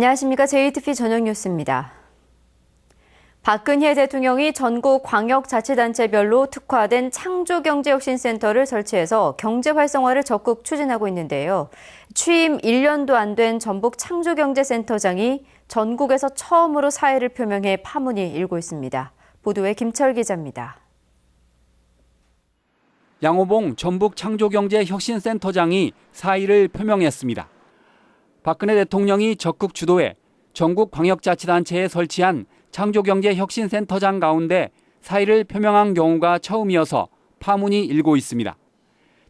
안녕하십니까. JTBC 저녁 뉴스입니다. 박근혜 대통령이 전국 광역자치단체별로 특화된 창조경제혁신센터를 설치해서 경제 활성화를 적극 추진하고 있는데요. 취임 1년도 안 된 전북 창조경제센터장이 전국에서 처음으로 사의를 표명해 파문이 일고 있습니다. 보도에 김철 기자입니다. 양호봉 전북 창조경제혁신센터장이 사의를 표명했습니다. 박근혜 대통령이 적극 주도해 전국 광역자치단체에 설치한 창조경제혁신센터장 가운데 사의를 표명한 경우가 처음이어서 파문이 일고 있습니다.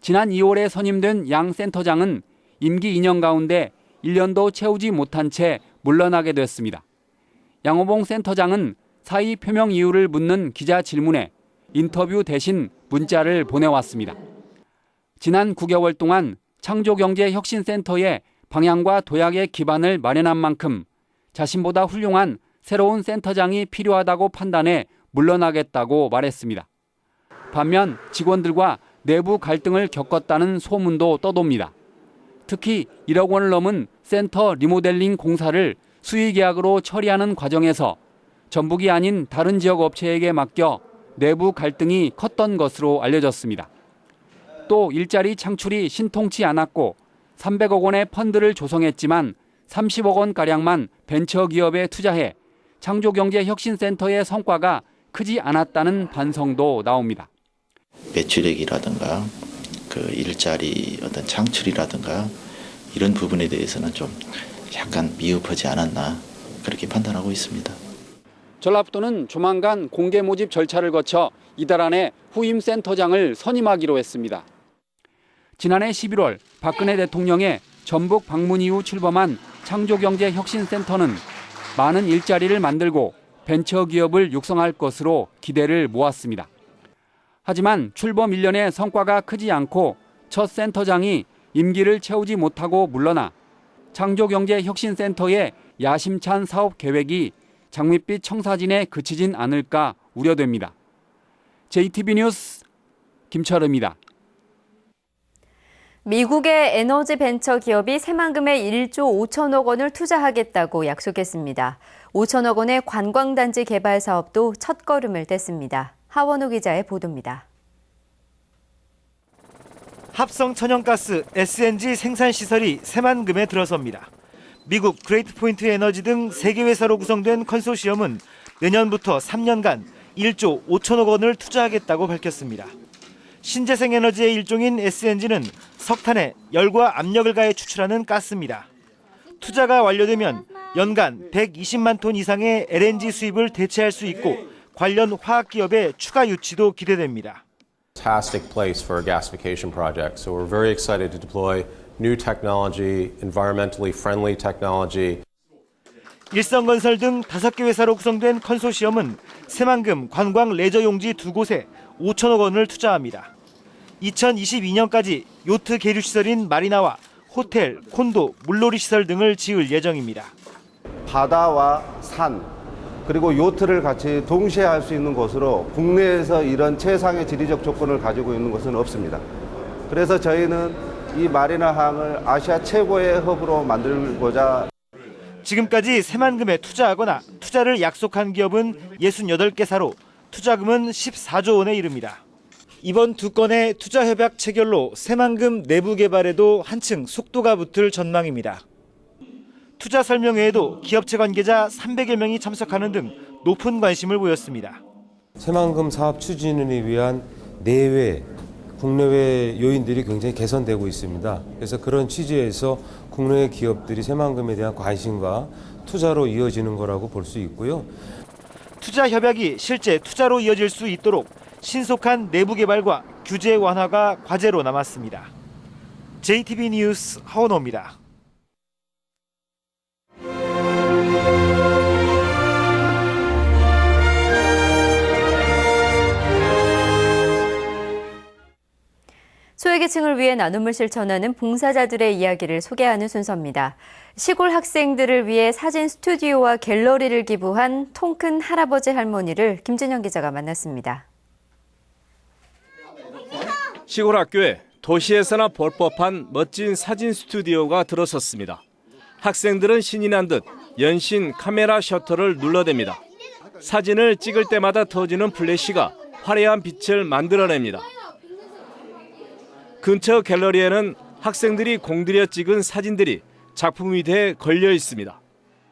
지난 2월에 선임된 양 센터장은 임기 2년 가운데 1년도 채우지 못한 채 물러나게 됐습니다. 양호봉 센터장은 사의 표명 이유를 묻는 기자 질문에 인터뷰 대신 문자를 보내왔습니다. 지난 9개월 동안 창조경제혁신센터의 방향과 도약의 기반을 마련한 만큼 자신보다 훌륭한 새로운 센터장이 필요하다고 판단해 물러나겠다고 말했습니다. 반면 직원들과 내부 갈등을 겪었다는 소문도 떠돕니다. 특히 1억 원을 넘은 센터 리모델링 공사를 수의계약으로 처리하는 과정에서 전북이 아닌 다른 지역 업체에게 맡겨 내부 갈등이 컸던 것으로 알려졌습니다. 또 일자리 창출이 신통치 않았고 300억 원의 펀드를 조성했지만 30억 원가량만 벤처기업에 투자해 창조경제혁신센터의 성과가 크지 않았다는 반성도 나옵니다. 매출액이라든가 그 일자리 어떤 창출이라든가 이런 부분에 대해서는 좀 약간 미흡하지 않았나 그렇게 판단하고 있습니다. 전라북도는 조만간 공개 모집 절차를 거쳐 이달 안에 후임 센터장을 선임하기로 했습니다. 지난해 11월 박근혜 대통령의 전북 방문 이후 출범한 창조경제혁신센터는 많은 일자리를 만들고 벤처기업을 육성할 것으로 기대를 모았습니다. 하지만 출범 1년의 성과가 크지 않고 첫 센터장이 임기를 채우지 못하고 물러나 창조경제혁신센터의 야심찬 사업 계획이 장밋빛 청사진에 그치진 않을까 우려됩니다. JTBC 뉴스 김철우입니다. 미국의 에너지 벤처 기업이 새만금에 1조 5천억 원을 투자하겠다고 약속했습니다. 5천억 원의 관광단지 개발 사업도 첫걸음을 뗐습니다. 하원우 기자의 보도입니다. 합성 천연가스 SNG 생산시설이 새만금에 들어섭니다. 미국 그레이트 포인트 에너지 등 3개 회사로 구성된 컨소시엄은 내년부터 3년간 1조 5천억 원을 투자하겠다고 밝혔습니다. 신재생 에너지의 일종인 SNG는 석탄에 열과 압력을 가해 추출하는 가스입니다. 투자가 완료되면 연간 120만 톤 이상의 LNG 수입을 대체할 수 있고 관련 화학기업의 추가 유치도 기대됩니다. Fantastic place for a gasification project. So we're very excited to deploy new technology, environmentally friendly technology. 일성건설 등 5개 회사로 구성된 컨소시엄은 새만금 관광 레저 용지 2곳에 5천억 원을 투자합니다. 2022년까지 요트 계류 시설인 마리나와 호텔, 콘도, 물놀이 시설 등을 지을 예정입니다. 바다와 산 그리고 요트를 같이 동시에 할 수 있는 곳으로 국내에서 이런 최상의 지리적 조건을 가지고 있는 곳은 없습니다. 그래서 저희는 이 마리나항을 아시아 최고의 허브로 만들고자 지금까지 새만금에 투자하거나 투자를 약속한 기업은 68개사로 투자금은 14조 원에 이릅니다. 이번 두 건의 투자 협약 체결로 새만금 내부 개발에도 한층 속도가 붙을 전망입니다. 투자 설명회에도 기업체 관계자 300여 명이 참석하는 등 높은 관심을 보였습니다. 새만금 사업 추진을 위한 내외, 국내외 요인들이 굉장히 개선되고 있습니다. 그래서 그런 취지에서 국내 기업들이 새만금에 대한 관심과 투자로 이어지는 거라고 볼 수 있고요. 투자 협약이 실제 투자로 이어질 수 있도록 신속한 내부 개발과 규제 완화가 과제로 남았습니다. JTBC 뉴스 하원호입니다. 소외계층을 위해 나눔을 실천하는 봉사자들의 이야기를 소개하는 순서입니다. 시골 학생들을 위해 사진 스튜디오와 갤러리를 기부한 통큰 할아버지 할머니를 김진영 기자가 만났습니다. 시골 학교에 도시에서나 볼 법한 멋진 사진 스튜디오가 들어섰습니다. 학생들은 신이 난 듯 연신 카메라 셔터를 눌러댑니다. 사진을 찍을 때마다 터지는 플래시가 화려한 빛을 만들어냅니다. 근처 갤러리에는 학생들이 공들여 찍은 사진들이 작품 위대에 걸려 있습니다.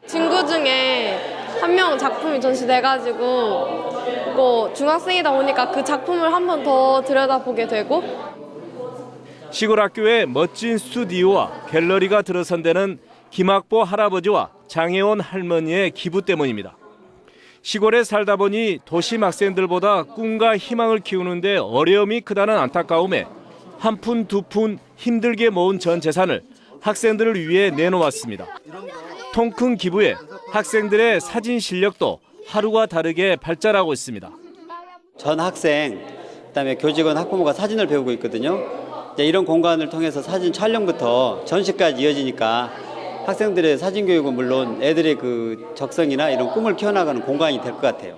친구 중에 한 명 작품이 전시돼가지고 중학생이다 보니까 그 작품을 한 번 더 들여다보게 되고, 시골 학교에 멋진 스튜디오와 갤러리가 들어선 데는 김학보 할아버지와 장혜원 할머니의 기부 때문입니다. 시골에 살다 보니 도심 학생들보다 꿈과 희망을 키우는데 어려움이 크다는 안타까움에 한 푼 두 푼 힘들게 모은 전 재산을 학생들을 위해 내놓았습니다. 통 큰 기부에 학생들의 사진 실력도 하루가 다르게 발전하고 있습니다. 전 학생, 그다음에 교직원, 학부모가 사진을 배우고 있거든요. 이제 이런 공간을 통해서 사진 촬영부터 전시까지 이어지니까 학생들의 사진 교육은 물론 애들의 그 적성이나 이런 꿈을 키워나가는 공간이 될 것 같아요.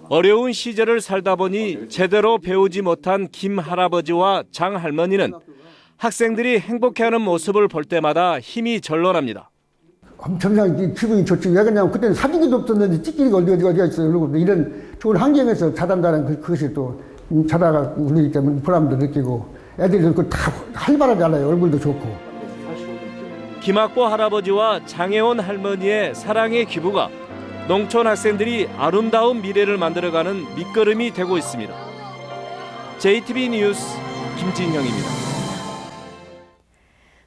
어려운 시절을 살다 보니 제대로 배우지 못한 김 할아버지와 장 할머니는 학생들이 행복해하는 모습을 볼 때마다 힘이 절로납니다. 엄청나게 기분이 좋지. 왜 그러냐면 그때는 사진기도 없었는데 찍기가 어디가 있어요. 그리고 이런 좋은 환경에서 자란다는 그것이 또 자라가 울리기 때문에 보람도 느끼고 애들이 다 활발하잖아요. 얼굴도 좋고. 김학보 할아버지와 장혜원 할머니의 사랑의 기부가 농촌 학생들이 아름다운 미래를 만들어가는 밑거름이 되고 있습니다. JTBC 뉴스 김진형입니다.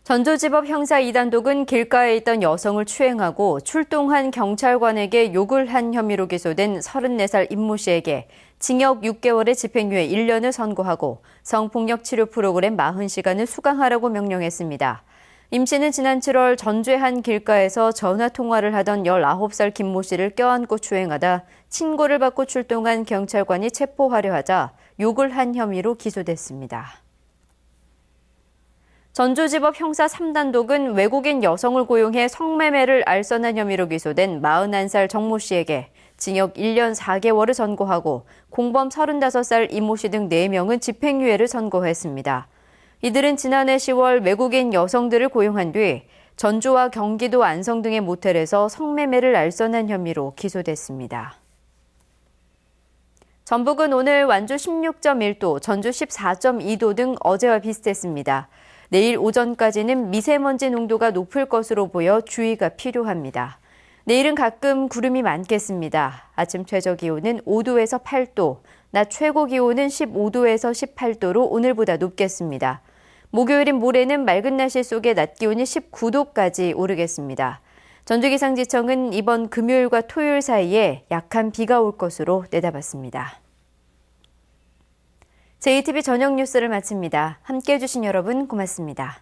전주지법 형사 2단독은 길가에 있던 여성을 추행하고 출동한 경찰관에게 욕을 한 혐의로 기소된 34살 임모 씨에게 징역 6개월의 집행유예 1년을 선고하고 성폭력 치료 프로그램 40시간을 수강하라고 명령했습니다. 임 씨는 지난 7월 전주의 한 길가에서 전화통화를 하던 19살 김모 씨를 껴안고 추행하다 친고를 받고 출동한 경찰관이 체포하려 하자 욕을 한 혐의로 기소됐습니다. 전주지법 형사 3단독은 외국인 여성을 고용해 성매매를 알선한 혐의로 기소된 41살 정모 씨에게 징역 1년 4개월을 선고하고 공범 35살 이모 씨 등 4명은 집행유예를 선고했습니다. 이들은 지난해 10월 외국인 여성들을 고용한 뒤 전주와 경기도 안성 등의 모텔에서 성매매를 알선한 혐의로 기소됐습니다. 전북은 오늘 완주 16.1도, 전주 14.2도 등 어제와 비슷했습니다. 내일 오전까지는 미세먼지 농도가 높을 것으로 보여 주의가 필요합니다. 내일은 가끔 구름이 많겠습니다. 아침 최저기온은 5도에서 8도, 낮 최고기온은 15도에서 18도로 오늘보다 높겠습니다. 목요일인 모레는 맑은 날씨 속에 낮 기온이 19도까지 오르겠습니다. 전주기상지청은 이번 금요일과 토요일 사이에 약한 비가 올 것으로 내다봤습니다. JTBC 저녁 뉴스를 마칩니다. 함께해 주신 여러분 고맙습니다.